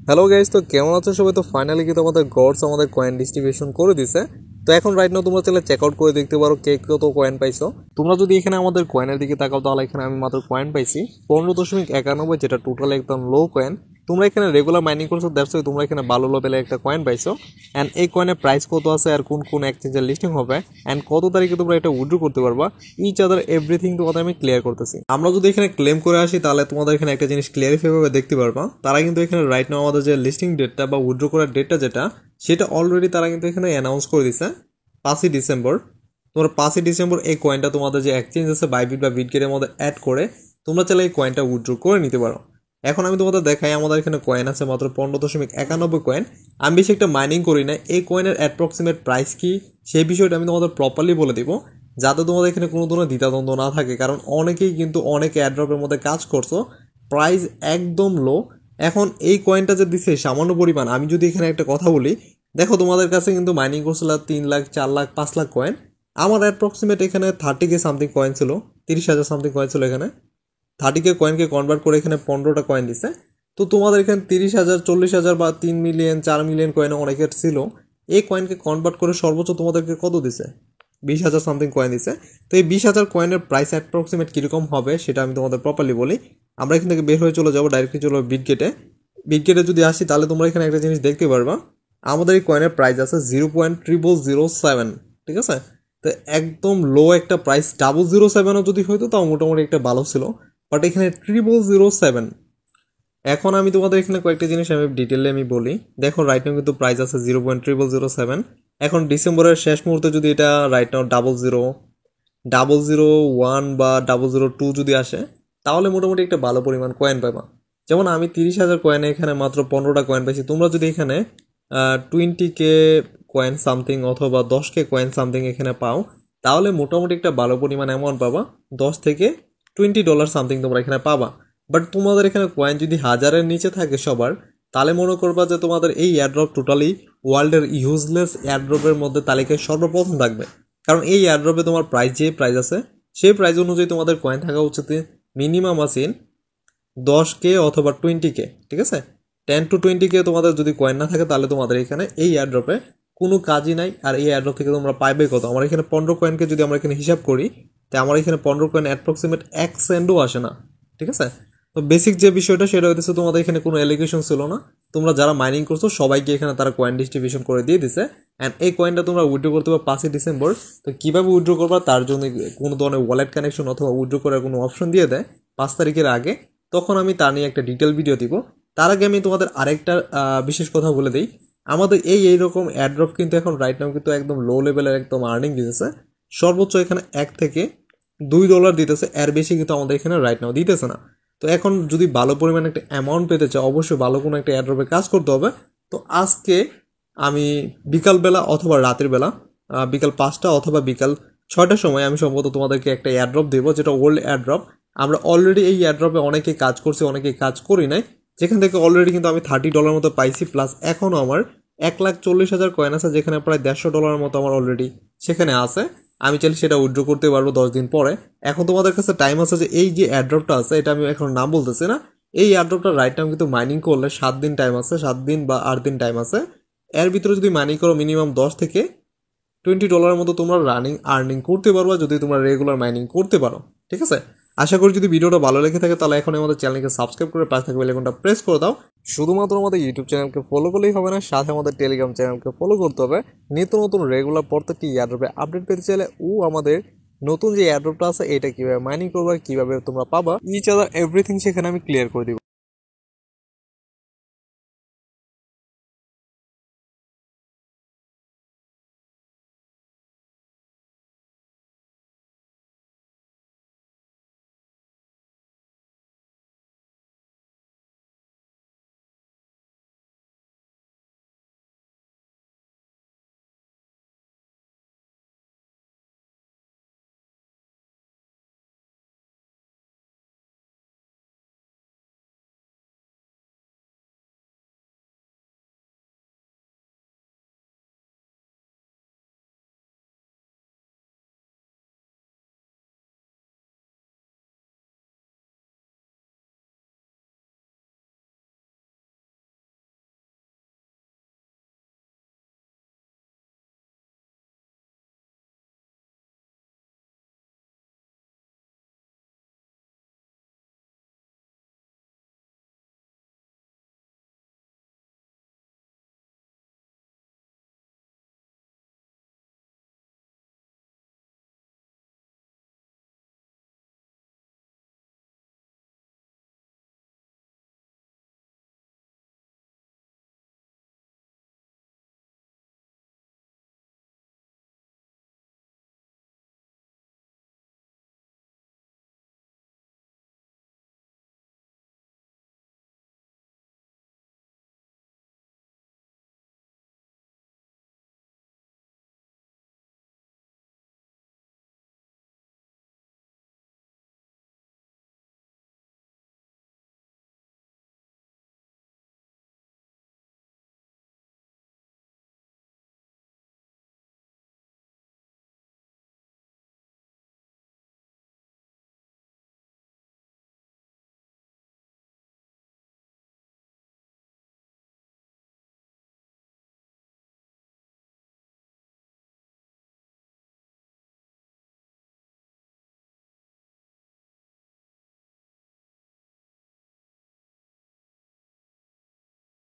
Hello guys, তো কেমন আছো সবাই? তো ফাইনালি কিন্তু আমাদের গডস আমাদের কয়েন ডিস্ট্রিবিউশন করে দিছে। তো এখন রাইট নাও তোমরা চাইলে চেক আউট করে দেখতে পারো কে কত কয়েন পাইছো। তোমরা যদি এখানে আমাদের কয়েনের দিকে তাকাও তাহলে এখানে আমি মাত্র কয়েন পাইছি 15.91, যেটা টোটাল একদম লো কয়েন। তোমরা এখানে রেগুলার মাইনিং করছো, দ্যাটস ওয়াই তোমরা এখানে ভালো লেভেলে একটা কয়েন পাইছো। অ্যান্ড এই কয়েনের প্রাইস কত আছে আর কোন কোন এক্সচেঞ্জের লিস্টিং হবে অ্যান্ড কত তারিখে তোমরা এটা উইথড্র করতে পারবা, ইচ আদার এভরিথিং তোমাদের আমি ক্লিয়ার করতেছি। আমরা যদি এখানে ক্লেম করে আসি তাহলে তোমাদের এখানে একটা জিনিস ক্লিয়ারিফাই ভাবে দেখতে পারবা। তারা কিন্তু এখানে রাইট নাও আমাদের যে লিস্টিং ডেটটা বা উইথড্র করার ডেটটা যেটা সেটা অলরেডি তারা কিন্তু এখানে অ্যানাউন্স করে দিছে 5ই ডিসেম্বর। তোমরা 5ই ডিসেম্বর এই কয়েনটা তোমাদের যে এক্সচেঞ্জ আছে বাইবিট বা বিটগেটের মধ্যে অ্যাড করে তোমরা চাইলে এই কয়েনটা উইথড্র করে নিতে পারো। এখন আমি তোমাদের দেখাই, আমাদের এখানে কয়েন আছে মাত্র 15.91 কয়েন। আমি বেশি একটা মাইনিং করি না, এই কয়েনের অ্যাপ্রক্সিমেট প্রাইস কি সেই বিষয়টা আমি তোমাদের প্রপারলি বলে দিব, যাতে তোমাদের এখানে কোনো ধরনের দ্বিধাদ্বন্দ্ব না থাকে। কারণ অনেকেই কিন্তু অনেক অ্যাড্রপের মধ্যে কাজ করছো, প্রাইস একদম লো। এখন এই কয়েনটা যে দিছে সামান্য পরিমাণ, আমি যদি এখানে একটা কথা বলি, দেখো তোমাদের কাছে কিন্তু মাইনিং করছিল 3 লাখ 4 লাখ 5 লাখ কয়েন, আমার অ্যাপ্রক্সিমেট এখানে 30K সামথিং কয়েন ছিল, 30,000 সামথিং কয়েন ছিল। এখানে 30K কয়েনকে কনভার্ট করে এখানে 15টা কয়েন দিছে। তো তোমাদের এখানে 30,000 40,000 বা 3 মিলিয়ন 4 মিলিয়ন কয়েন অনেকের ছিল, এই কয়েনকে কনভার্ট করে সর্বোচ্চ তোমাদেরকে কত দিছে? 20,000 সামথিং কয়েন দিছে। তো এই 20,000 কয়েনের প্রাইস অ্যাপ্রক্সিমেট কীরকম হবে সেটা আমি তোমাদের প্রপারলি বলি। আমরা এখান থেকে বের হয়ে চলে যাবো, ডাইরেক্টলি চলে যাবো বিটগেটে। বিটগেটে যদি আসি তাহলে তোমরা এখানে একটা জিনিস দেখতে পারবা, আমাদের এই কয়েনের প্রাইস আছে 0.0007, ঠিক আছে? তো একদম লো একটা প্রাইস, 007ও যদি হইতো তাও মোটামুটি একটা ভালো ছিল, বাট এখানে 0.007। এখন আমি তোমাদের এখানে কয়েকটা জিনিস আমি ডিটেলে আমি বলি। দেখো রাইট নাও কিন্তু প্রাইস আছে 0.0007। এখন ডিসেম্বরের শেষ মুহূর্তে যদি এটা রাইট নাও 0001 বা 002 যদি আসে তাহলে মোটামুটি একটা ভালো পরিমাণ কয়েন পাবা। যেমন আমি 30,000 কয়েনে এখানে মাত্র 15টা কয়েন পাইছি। তোমরা যদি এখানে 20K কয়েন সামথিং অথবা 10K কয়েন সামথিং এখানে পাও তাহলে মোটামুটি একটা ভালো পরিমাণ অ্যামাউন্ট পাবা, $10 থেকে $20 সামথিং তোমরা এখানে পাবা। বাট তোমাদের এখানে কয়েন যদি 1000-এর নিচে থাকে সবার, তাহলে মনে করবা যে তোমাদের এই এয়ারড্রপ টোটালি ওয়ার্ল্ডের ইউজলেস এয়ারড্রপের মধ্যে তালিকায় সর্বপ্রথম থাকবে। কারণ এই এয়ারড্রপে তোমার প্রাইস যে প্রাইস আছে সেই প্রাইস অনুযায়ী তোমাদের কয়েন থাকা উচিত মিনিমাম আছে 10K অথবা 20K, ঠিক আছে? 10 to 20K তোমাদের যদি কয়েন না থাকে তাহলে তোমাদের এখানে এই এয়ারড্রপে কোনো কাজই নাই। আর এই এয়ারড্রপ থেকে তোমরা পাইবে কত? আমার এখানে 15 কয়েনকে যদি আমরা এখানে হিসাব করি, তাই আমার এখানে 15 কয়েন অ্যাপ্রক্সিমেট 1 সেন্টও আসে না, ঠিক আছে? তো বেসিক যে বিষয়টা সেটা হইতেছে তোমাদের এখানে কোনো এলিগেশন ছিল না, তোমরা যারা মাইনিং করছো সবাইকে এখানে তারা কয়েন ডিস্ট্রিবিউশন করে দিয়ে দিছে। অ্যান্ড এই কয়েনটা তোমরা উইথড্র করতে পারো 5ই ডিসেম্বর। তো কীভাবে উইথড্র করবা তার জন্য কোনো ধরনের ওয়ালেট কানেকশন অথবা উইথড্র করার কোনো অপশন দিয়ে দেয় 5 তারিখের আগে, তখন আমি তা নিয়ে একটা ডিটেল ভিডিও দিব। তার আগে আমি তোমাদের আরেকটা বিশেষ কথা বলে দিই, আমাদের এইরকম অ্যাড্রপ কিন্তু এখন রাইট নাও কিন্তু একদম লো লেভেলের একদম আর্নিং দিতেছে। সর্বোচ্চ এখানে $1 থেকে $2 দিতেছে, এর বেশি কিন্তু আমাদের এখানে রাইট নাও দিতেছে না। তো এখন যদি ভালো পরিমাণে একটা অ্যামাউন্ট পেতে চাও অবশ্যই ভালো কোনো একটা অ্যাড্রপে কাজ করতে হবে। তো আজকে আমি বিকালবেলা অথবা রাতের বেলা বিকাল 5টা অথবা বিকাল 6টার সময় আমি সম্ভবত তোমাদেরকে একটা এয়ারড্রপ দেবো, যেটা ওল্ড এয়ারড্রপ। আমরা অলরেডি এই এয়ারড্রপে অনেকেই কাজ করছি, অনেকেই কাজ করি নাই, যেখান থেকে অলরেডি কিন্তু আমি $30 মতো পাইছি। প্লাস এখনও আমার 1,40,000 কয়েন আছে, যেখানে প্রায় $150 মতো আমার অলরেডি সেখানে আছে। আমি চাইলে সেটা উইথড্র করতে পারবো 10 দিন পরে। এখন তোমাদের কাছে টাইম আছে যে এই যে এয়ারড্রপটা আছে, এটা আমি এখন নাম বলতেছি না, এই এয়ারড্রপটা রাইট নাও কিন্তু মাইনিং করলে 7 দিন টাইম আছে, 7 দিন বা 8 দিন টাইম আছে। এর ভিতরে যদি মাইনিং করো মিনিমাম $10 থেকে $20 মতো তোমরা আর্নিং করতে পারবা যদি তোমরা রেগুলার মাইনিং করতে পারো, ঠিক আছে? আশা করি যদি ভিডিওটা ভালো লেগে থাকে তাহলে এখন আমাদের চ্যানেলকে সাবস্ক্রাইব করে পাশে থাকা বেল আইকনটা প্রেস করে দাও। শুধুমাত্র আমাদের ইউটিউব চ্যানেলকে ফলো করলেই হবে না, সাথে আমাদের টেলিগ্রাম চ্যানেলকে ফলো করতে হবে। নিত্য নতুন রেগুলার প্রত্যেকটি এয়ারড্রপে আপডেট পেতে চাইলে আমাদের নতুন যে এয়ারড্রপটা আছে এটা কীভাবে মাইনিং করবা, কীভাবে তোমরা পাবা, ইচ আদার এভরিথিং সেখানে আমি ক্লিয়ার করে দিব।